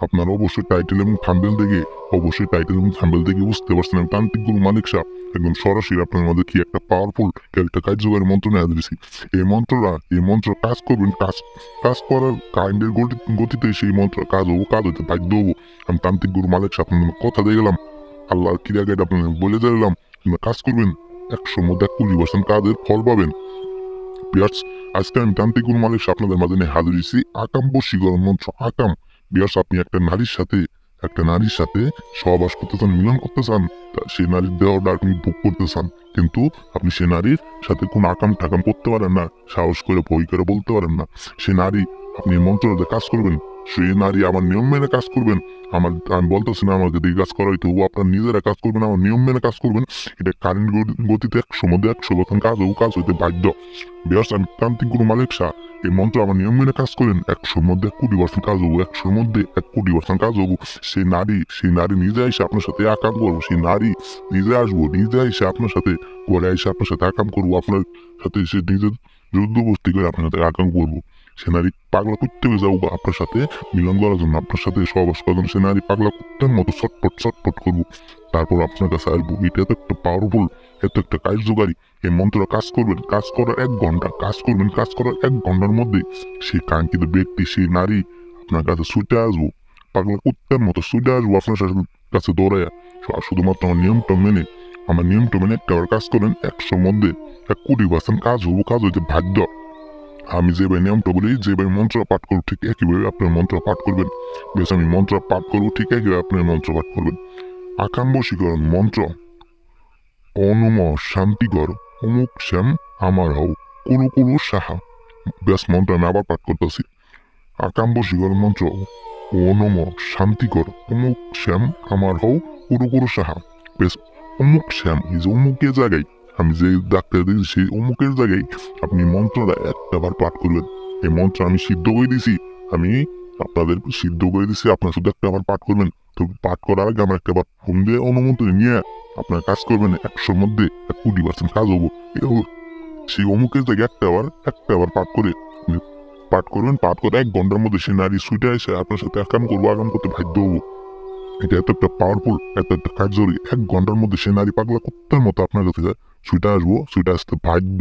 আপনারা অবশ্যই টাইটেল এবং থাম্বনেল দেখে বুঝতে পারছেন আমি তান্ত্রিক গুরু মানিক শাহ একদম সরাসরি আপনার মধ্যে কি একটা পাওয়ারফুল একটা কার্যকরী মন্ত্র নিয়ে দিয়েছি। এই মন্ত্র কাজ করবেন, কাজ করার কাইন্ডের গতিতে সেই মন্ত্র কাজ হইতে বাধ্য হবো। আমি তান্ত্রিক গুরু মানিক শাহ আপনার কথা দিয়ে গেলাম, আল্লাহর ক্রিয়া গাইড আপনাদের বলে দিলাম, কাজ করবেন 100 মধ্যে 20% কাজের ফল পাবেন। বিয়ার্স, আজকে আমি তান্ত্রিক গুরু মালিক শাহ আপনাদের মাঝে নিয়ে হাজির হয়েছি আকাম বশীকরণ মন্ত্র। আকাম বিয়ার্স, আপনি একটা নারীর সাথে সহবাস করতে চান, মিলন করতে চান, সেই নারীর দেহটা আপনি ভোগ করতে চান, কিন্তু আপনি সে নারীর সাথে কোন আকাম ঠাকাম করতে পারেন না, সাহস করে ভয় করে বলতে পারেন না। সে নারী আপনি মন্ত্রতে কাজ করবেন, সেই নারী আমার নিয়ম মেনে কাজ করবেন। আমি বলতেছি না আমাকে দিয়ে কাজ করা হইতে, আপনার নিজেরা কাজ করবেন, আমার নিয়ম মেনে কাজ করবেন। এটা কারেন্ট গতিতে 100 মধ্যে 100% কাজ হইতে বাধ্য। বিয়ার্স, আমি তান্ত্রিক গুরু মালিক শাহ এই মন্ত্র আমার নিয়ম মেনে কাজ করেন, 100 মধ্যে 1 কোটি % কাজ হবো, 100 মধ্যে 1 কোটি% কাজ হবো। সেই নারী নিজে এসে আপনার সাথে আকাম করবো, সেই নারী নিজে আসবো, নিজে এসে আপনার সাথে ঘরে এসে আপনার সাথে আকাম করবো, আপনার সাথে সে নিজের যুদ্ধবস্তি করে আপনার সাথে আকাম করবো। সে নারী পাগলা করতে হয়ে যাবো আপনার সাথে মিলন করার জন্য, আপনার সাথে সহবাস করার জন্য। সে নারী পাগলা কুত্তার মতো ছটপট করবো, তারপর আপনার কাছে আসবো। এটা তো একটা পাওয়ারফুল, এত একটা কার্যকারী এই মন্ত্রটা কাজ করবেন, কাজ করার 1 ঘন্টা কাজ করবেন, কাজ করার 1 ঘন্টার মধ্যে সেই কাঙ্ক্ষিত ব্যক্তি, সেই নারী আপনার কাছে ছুটে আসবো, পাগলা কুত্তার মতো ছুটে আসবো আপনার কাছে দৌড়াইয়া। শুধুমাত্র আমার নিয়মটা মেনে একটাবার কাজ করেন, 100 মধ্যে 1 কোটি% কাজ হবো, কাজ হইতে বাধ্য। আমি যেভাবে নিয়মটা বলি, যেভাবে মন্ত্র পাঠ করবো, ঠিক একইভাবে আপনার মন্ত্র পাঠ করবেন। বেশ, আমি মন্ত্র পাঠ করবো, ঠিক একইভাবে আপনার মন্ত্র পাঠ করবেন। আকাম বশীকরণ মন্ত্র। অনম শান্তিকর অমুক শ্যাম আমার হও কুরু কুরু সাহা। ব্যাস, মন্ত্র আমি আবার পাঠ করতেছি। আকাম বশীকরণ মন্ত্র। অনম শান্তিকর অমুক শ্যাম আমার হও কুরু কুরু সাহা। বেশ, অমুক শ্যাম, এই যে অমুকের জায়গায় আমি যে ডাক্তার দিয়েছি, সেই অমুকের জায়গায় আপনি মন্ত্রটা একটাবার পাঠ করবেন। এই মন্ত্র আমি সিদ্ধ করে দিছি, আমি আপনাদের সিদ্ধ করে দিছি, আপনার শুধু একটাবার পাঠ করবেন। তো পাঠ করার আগে আমার একটাবার ফোন দিয়ে অনুমতি নিয়ে আপনার কাজ করবেন, 100 মধ্যে 1 কোটি% কাজ হবো। সেই অমুকের জায়গায় একটাবার পাঠ করে আপনি পাঠ করবেন। পাঠ করে 1 ঘন্টার মধ্যে সে নারী সুইটে এসে আপনার সাথে আকাম করতে বাধ্য হবো। এটা এত একটা পাওয়ারফুল, এত একটা কার্যকরী। 1 ঘন্টার মধ্যে সে নারী পাগলা কুত্তার মতো আপনার কাছে সুইটে আসতে বাধ্য।